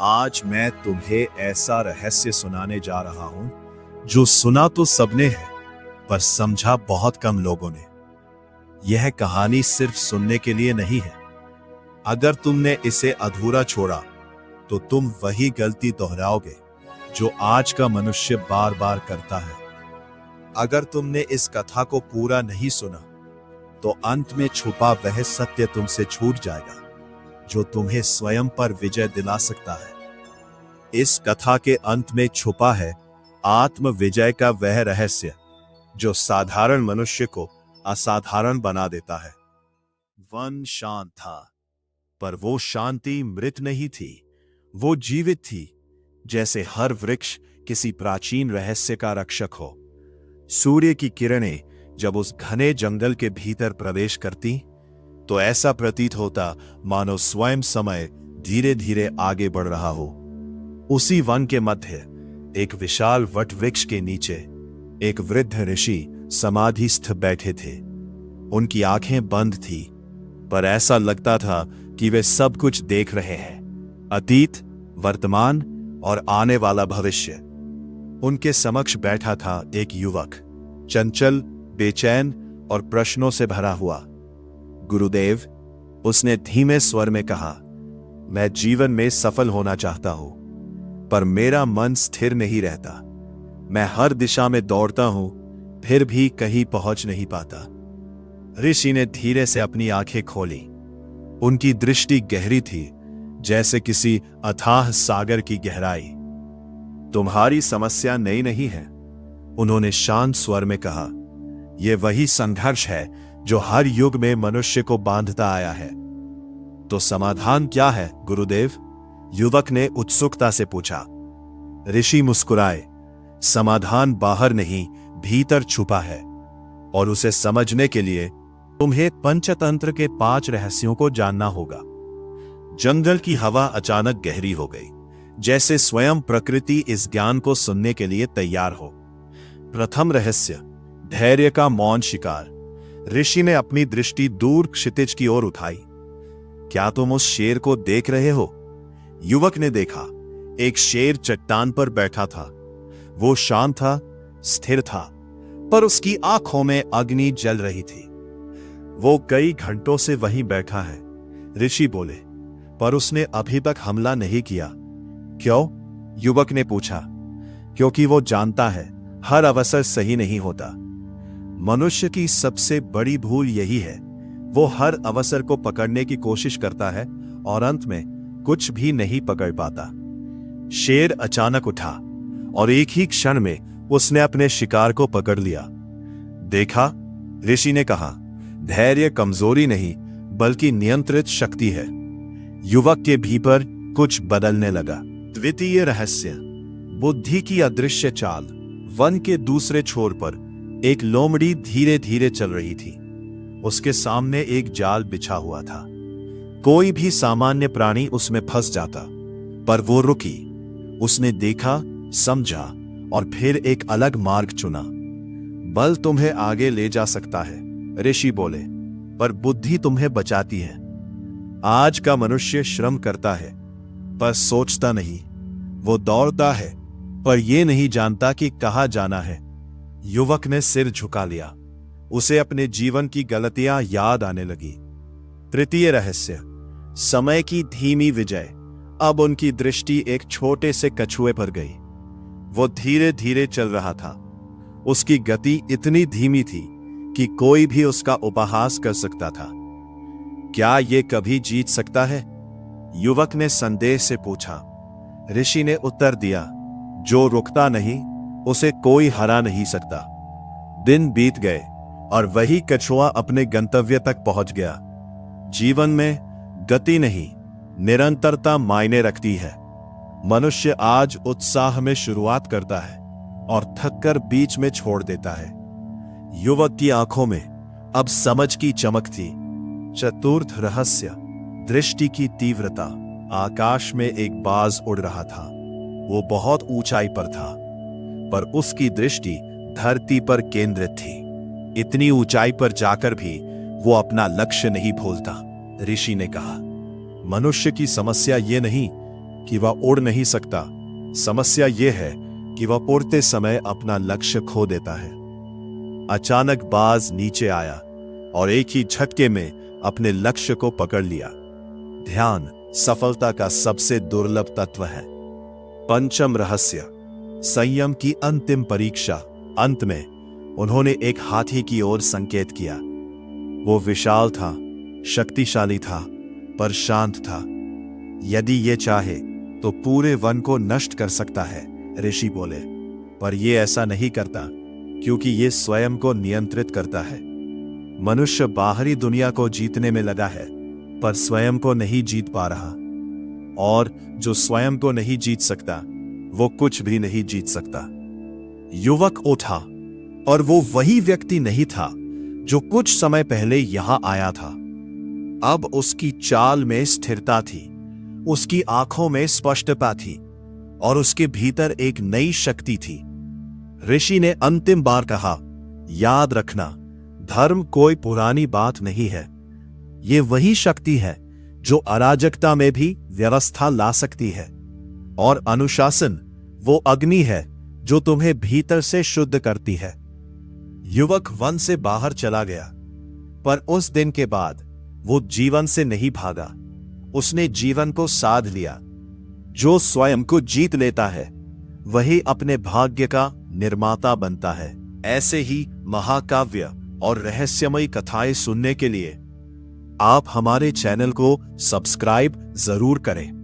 आज मैं तुम्हें ऐसा रहस्य सुनाने जा रहा हूं जो सुना तो सबने है, पर समझा बहुत कम लोगों ने। यह कहानी सिर्फ सुनने के लिए नहीं है। अगर तुमने इसे अधूरा छोड़ा तो तुम वही गलती दोहराओगे जो आज का मनुष्य बार बार करता है। अगर तुमने इस कथा को पूरा नहीं सुना तो अंत में छुपा वह सत्य तुमसे छूट जाएगा जो तुम्हें स्वयं पर विजय दिला सकता है। इस कथा के अंत में छुपा है आत्म विजय का वह रहस्य जो साधारण मनुष्य को असाधारण बना देता है। वन शांत था, पर वो शांति मृत नहीं थी, वो जीवित थी, जैसे हर वृक्ष किसी प्राचीन रहस्य का रक्षक हो। सूर्य की किरणें जब उस घने जंगल के भीतर प्रवेश करती तो ऐसा प्रतीत होता मानो स्वयं समय धीरे धीरे आगे बढ़ रहा हो। उसी वन के मध्य एक विशाल वट वृक्ष के नीचे एक वृद्ध ऋषि समाधिस्थ बैठे थे। उनकी आंखें बंद थी, पर ऐसा लगता था कि वे सब कुछ देख रहे हैं, अतीत, वर्तमान और आने वाला भविष्य। उनके समक्ष बैठा था एक युवक, चंचल, बेचैन और प्रश्नों से भरा हुआ। गुरुदेव, उसने धीमे स्वर में कहा, मैं जीवन में सफल होना चाहता हूं, पर मेरा मन स्थिर नहीं रहता। मैं हर दिशा में दौड़ता हूं, फिर भी कहीं पहुंच नहीं पाता। ऋषि ने धीरे से अपनी आंखें खोली। उनकी दृष्टि गहरी थी, जैसे किसी अथाह सागर की गहराई। तुम्हारी समस्या नई नहीं है, उन्होंने शांत स्वर में कहा। यह वही संघर्ष है जो हर युग में मनुष्य को बांधता आया है। तो समाधान क्या है गुरुदेव? युवक ने उत्सुकता से पूछा। ऋषि मुस्कुराए। समाधान बाहर नहीं, भीतर छुपा है, और उसे समझने के लिए तुम्हें पंचतंत्र के 5 रहस्यों को जानना होगा। जंगल की हवा अचानक गहरी हो गई, जैसे स्वयं प्रकृति इस ज्ञान को सुनने के लिए तैयार हो। प्रथम रहस्य, धैर्य का मौन शिकार। ऋषि ने अपनी दृष्टि दूर क्षितिज की ओर उठाई। क्या तुम उस शेर को देख रहे हो? युवक ने देखा। एक शेर चट्टान पर बैठा था। वो शांत था, स्थिर था, पर उसकी आंखों में अग्नि जल रही थी। वो कई घंटों से वहीं बैठा है, ऋषि बोले, पर उसने अभी तक हमला नहीं किया। क्यों? युवक ने पूछा। क्योंकि वो जानता है हर अवसर सही नहीं होता। मनुष्य की सबसे बड़ी भूल यही है, वो हर अवसर को पकड़ने की कोशिश करता है और अंत में कुछ भी नहीं पकड़ पाता। शेर अचानक उठा और एक ही क्षण में उसने अपने शिकार को पकड़ लिया। देखा, ऋषि ने कहा, धैर्य कमजोरी नहीं बल्कि नियंत्रित शक्ति है। युवक के भीतर कुछ बदलने लगा। द्वितीय रहस्य, बुद्धि की अदृश्य चाल। वन के दूसरे छोर पर एक लोमड़ी धीरे धीरे चल रही थी। उसके सामने एक जाल बिछा हुआ था। कोई भी सामान्य प्राणी उसमें फंस जाता, पर वो रुकी। उसने देखा, समझा और फिर एक अलग मार्ग चुना। बल तुम्हें आगे ले जा सकता है, ऋषि बोले, पर बुद्धि तुम्हें बचाती है। आज का मनुष्य श्रम करता है, पर सोचता नहीं। वो दौड़ता है, पर यह नहीं जानता कि कहां जाना है। युवक ने सिर झुका लिया। उसे अपने जीवन की गलतियां याद आने लगी। तृतीय रहस्य, समय की धीमी विजय। अब उनकी दृष्टि एक छोटे से कछुए पर गई। वो धीरे धीरे चल रहा था। उसकी गति इतनी धीमी थी कि कोई भी उसका उपहास कर सकता था। क्या ये कभी जीत सकता है? युवक ने संदेह से पूछा। ऋषि ने उत्तर दिया, जो रुकता नहीं उसे कोई हरा नहीं सकता। दिन बीत गए और वही कछुआ अपने गंतव्य तक पहुंच गया। जीवन में गति नहीं, निरंतरता मायने रखती है। मनुष्य आज उत्साह में शुरुआत करता है और थककर बीच में छोड़ देता है। युवक की आंखों में अब समझ की चमक थी। चतुर्थ रहस्य, दृष्टि की तीव्रता। आकाश में एक बाज उड़ रहा था। वो बहुत ऊंचाई पर था, पर उसकी दृष्टि धरती पर केंद्रित थी। इतनी ऊंचाई पर जाकर भी वो अपना लक्ष्य नहीं भूलता, ऋषि ने कहा। मनुष्य की समस्या ये नहीं कि वह उड़ नहीं सकता, समस्या यह है कि वह उड़ते समय अपना लक्ष्य खो देता है। अचानक बाज नीचे आया और एक ही झटके में अपने लक्ष्य को पकड़ लिया। ध्यान सफलता का सबसे दुर्लभ तत्व है। पंचम रहस्य, संयम की अंतिम परीक्षा। अंत में उन्होंने एक हाथी की ओर संकेत किया। वो विशाल था, शक्तिशाली था, पर शांत था। यदि ये चाहे तो पूरे वन को नष्ट कर सकता है, ऋषि बोले, पर ये ऐसा नहीं करता क्योंकि ये स्वयं को नियंत्रित करता है। मनुष्य बाहरी दुनिया को जीतने में लगा है, पर स्वयं को नहीं जीत पा रहा, और जो स्वयं को नहीं जीत सकता वो कुछ भी नहीं जीत सकता। युवक उठा, और वो वही व्यक्ति नहीं था जो कुछ समय पहले यहां आया था। अब उसकी चाल में स्थिरता थी, उसकी आंखों में स्पष्टता थी, और उसके भीतर एक नई शक्ति थी। ऋषि ने अंतिम बार कहा, याद रखना, धर्म कोई पुरानी बात नहीं है। ये वही शक्ति है जो अराजकता में भी व्यवस्था ला सकती है, और अनुशासन वो अग्नि है जो तुम्हें भीतर से शुद्ध करती है। युवक वन से बाहर चला गया, पर उस दिन के बाद वो जीवन से नहीं भागा, उसने जीवन को साध लिया। जो स्वयं को जीत लेता है वही अपने भाग्य का निर्माता बनता है। ऐसे ही महाकाव्य और रहस्यमयी कथाएं सुनने के लिए आप हमारे चैनल को सब्सक्राइब जरूर करें।